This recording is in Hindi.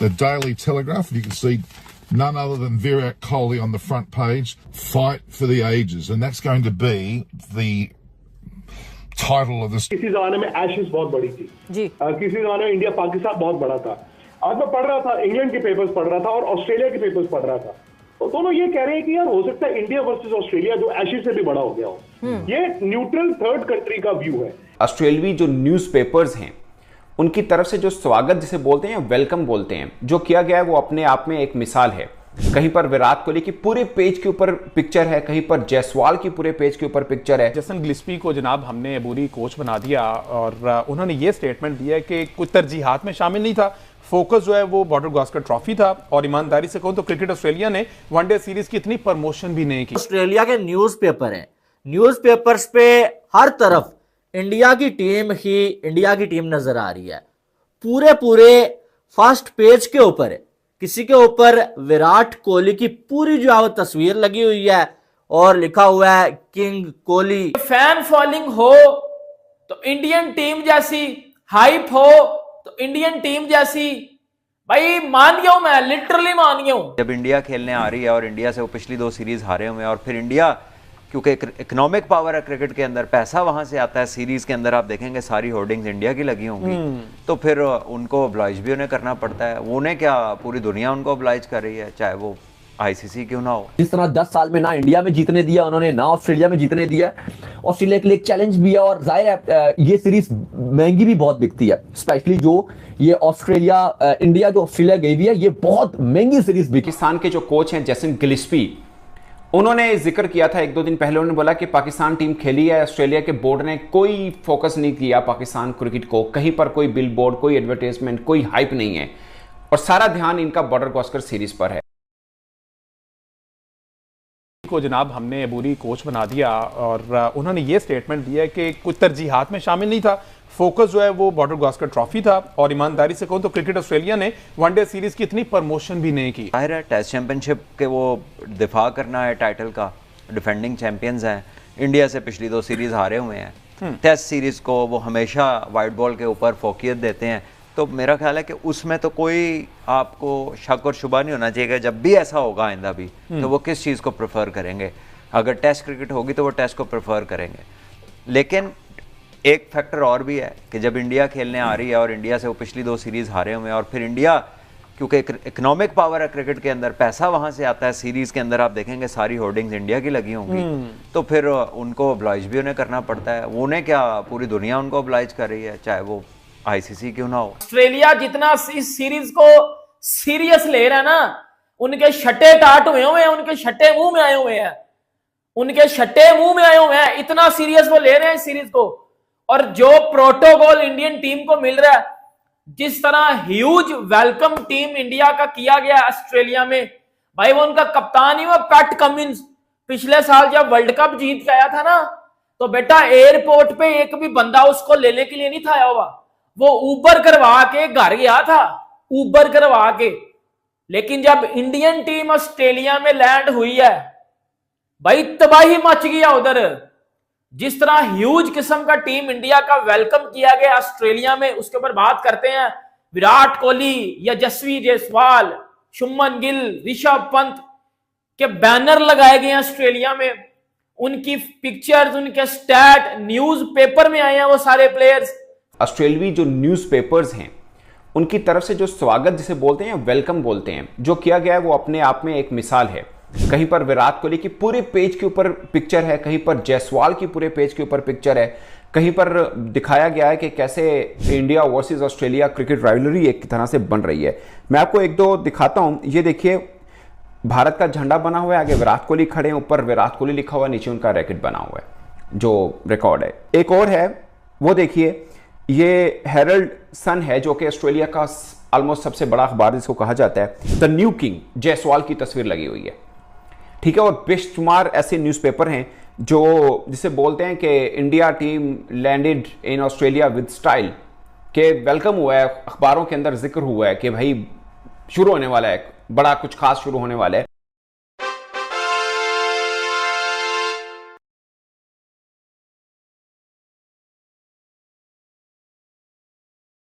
the Daily Telegraph. You can see none other than Virat Kohli on the front page. Fight for the ages, and that's going to be the title of this. किसी जमाने में एशेस बहुत बड़ी थी जी, किसी जमाने में इंडिया पाकिस्तान बहुत बड़ा था। आज मैं पढ़ रहा था, इंग्लैंड के पेपर्स पढ़ रहा था और ऑस्ट्रेलिया के पेपर्स पढ़ रहा था, तो दोनों ये कह रहे हैं कि यार हो सकता है इंडिया वर्सेस ऑस्ट्रेलिया जो एशेस से भी बड़ा हो गया हो। ये न्यूट्रल थर्ड कंट्री का व्यू है। ऑस्ट्रेलवी जो न्यूज़पेपर्स हैं उनकी तरफ से जो स्वागत जिसे बोलते हैं, वेलकम बोलते हैं, जो किया गया है वो अपने आप में एक मिसाल है। कहीं पर विराट कोहली की पूरे पेज के ऊपर पिक्चर है, कहीं पर जायसवाल की पूरे पेज के ऊपर पिक्चर है। जेसन गिलस्पी को जनाब हमने अबूरी कोच बना दिया और उन्होंने ये स्टेटमेंट दिया कि कुछ तरजीहात में शामिल नहीं था, फोकस जो है वो बॉर्डर गावस्कर ट्रॉफी था। और ईमानदारी से कहूं तो क्रिकेट ऑस्ट्रेलिया ने वनडे सीरीज की इतनी प्रमोशन भी नहीं की। ऑस्ट्रेलिया के न्यूज़पेपर हैं, न्यूज़पेपर्स पे हर तरफ इंडिया की टीम नजर आ रही है। पूरे फर्स्ट पेज के ऊपर है, किसी के ऊपर विराट कोहली की पूरी जो है तस्वीर लगी हुई है और लिखा हुआ है किंग कोहली। फैन फॉलोइंग हो तो इंडियन टीम जैसी, हाइप हो तो इंडियन टीम जैसी, भाई मान गया हूं मैं, लिटरली मान गया हूं। जब इंडिया खेलने आ रही है और इंडिया से वो पिछली 2 सीरीज हारे हुए हैं और फिर इंडिया क्योंकि इकोनॉमिक पावर है क्रिकेट के अंदर, पैसा वहां से आता है। सीरीज के अंदर आप देखेंगे सारी होर्डिंग्स इंडिया की लगी होंगी, तो फिर उनको ऑब्लाइज भी उन्हें करना पड़ता है। उन्हें क्या, पूरी दुनिया उनको ऑब्लाइज कर रही है, चाहे वो आईसीसी क्यों ना हो। जिस तरह 10 साल में ना इंडिया में जीतने दिया उन्होंने, ना ऑस्ट्रेलिया में जीतने दिया। ऑस्ट्रेलिया के लिए एक चैलेंज भी है और जाहिर है ये सीरीज महंगी भी बहुत बिकती है, स्पेशली जो ये ऑस्ट्रेलिया इंडिया जो ऑस्ट्रेलिया गई भी है, ये बहुत महंगी सीरीज बिकी। पाकिस्तान के जो कोच हैं जेसन गिलस्पी, उन्होंने जिक्र किया था 1-2 दिन पहले, उन्होंने बोला कि पाकिस्तान टीम खेली है, ऑस्ट्रेलिया के बोर्ड ने कोई फोकस नहीं किया पाकिस्तान क्रिकेट को, कहीं पर कोई बिल बोर्ड, कोई एडवर्टाइजमेंट, कोई हाइप नहीं है और सारा ध्यान इनका बॉर्डर गावस्कर सीरीज पर है। को जनाब हमने अबूरी कोच बना दिया और उन्होंने ये स्टेटमेंट दिया कि कुछ तरजीहात में शामिल नहीं था, फोकस जो है वो बॉर्डर गावस्कर ट्रॉफी था। और ईमानदारी से कहूं तो क्रिकेट ऑस्ट्रेलिया ने वनडे सीरीज की इतनी प्रमोशन भी नहीं की। जाहिर है टेस्ट चैंपियनशिप के वो दिफा करना है टाइटल का, डिफेंडिंग चैंपियंस हैं, इंडिया से पिछली 2 सीरीज हारे हुए हैं। टेस्ट सीरीज को वो हमेशा वाइट बॉल के ऊपर फोकियत देते हैं, तो मेरा ख्याल है कि उसमें तो कोई आपको शक और शुबा नहीं होना चाहिए कि जब भी ऐसा होगा आइंदा भी तो वो किस चीज़ को प्रेफर करेंगे। अगर टेस्ट क्रिकेट होगी तो वो टेस्ट को प्रेफर करेंगे। लेकिन एक फैक्टर और भी है कि जब इंडिया खेलने आ रही है और इंडिया से वो पिछली 2 सीरीज हारे हुए हैं और फिर इंडिया क्योंकि इकोनॉमिक पावर है क्रिकेट के अंदर, पैसा वहां से आता है। सीरीज के अंदर आप देखेंगे सारी होर्डिंग्स इंडिया की लगी होंगी, तो फिर उनको ऑब्लाइज भी उन्हें करना पड़ता है। उन्हें क्या, पूरी दुनिया उनको ऑब्लाइज कर रही है, चाहे वो आईसीसी क्यों ना हो। ऑस्ट्रेलिया जितना इस सीरीज को सीरियस ले रहा है ना, उनके छठे टाट हुए हैं, उनके छठे मुंह में आए हुए हैं, उनके छठे मुंह में आए हुए हैं, इतना सीरियस वो ले रहे हैं इस सीरीज को। और जो प्रोटोकॉल इंडियन टीम को मिल रहा है, जिस तरह ह्यूज वेलकम टीम इंडिया का किया गया ऑस्ट्रेलिया में, भाई वो उनका कप्तान ही वो पैट कमिंस पिछले साल जब वर्ल्ड कप जीत के आया था ना, तो बेटा एयरपोर्ट पे एक भी बंदा उसको लेने के लिए नहीं था आया हुआ, वो ऊबर करवा के घर गया था, ऊबर करवा के। लेकिन जब इंडियन टीम ऑस्ट्रेलिया में लैंड हुई है, भाई तबाही मच गया उधर। जिस तरह ह्यूज किस्म का टीम इंडिया का वेलकम किया गया ऑस्ट्रेलिया में, उसके ऊपर बात करते हैं। विराट कोहली, यशस्वी जायसवाल, शुभमन गिल, ऋषभ पंत के बैनर लगाए गए हैं ऑस्ट्रेलिया में, उनकी पिक्चर्स, उनके स्टैट न्यूज़पेपर में आए हैं वो सारे प्लेयर्स। ऑस्ट्रेलवी जो न्यूज़पेपर्स हैं उनकी तरफ से जो स्वागत जिसे बोलते हैं, वेलकम बोलते हैं, जो किया गया है वो अपने आप में एक मिसाल है। कहीं पर विराट कोहली की पूरे पेज के ऊपर पिक्चर है, कहीं पर जायसवाल की पूरे पेज के ऊपर पिक्चर है, कहीं पर दिखाया गया है कि कैसे India versus Australia cricket rivalry एक तरह से बन रही है। मैं आपको 1-2 दिखाता हूं। ये देखिए, भारत का झंडा बना हुआ है, आगे विराट कोहली खड़े हैं, ऊपर विराट कोहली लिखा हुआ, नीचे उनका रैकेट बना हुआ है जो रिकॉर्ड है। एक और है, वो देखिए, ये हेरल्ड सन है जो कि ऑस्ट्रेलिया का ऑलमोस्ट सबसे बड़ा अखबार जिसको कहा जाता है। द न्यू किंग, जायसवाल की तस्वीर लगी हुई है, ठीक है। और बेशुमार ऐसे न्यूज़पेपर हैं जो जिसे बोलते हैं कि India team landed in Australia with style, के वेलकम हुआ है, अखबारों के अंदर जिक्र हुआ है कि भाई शुरू होने वाला है, बड़ा कुछ खास शुरू होने वाला है।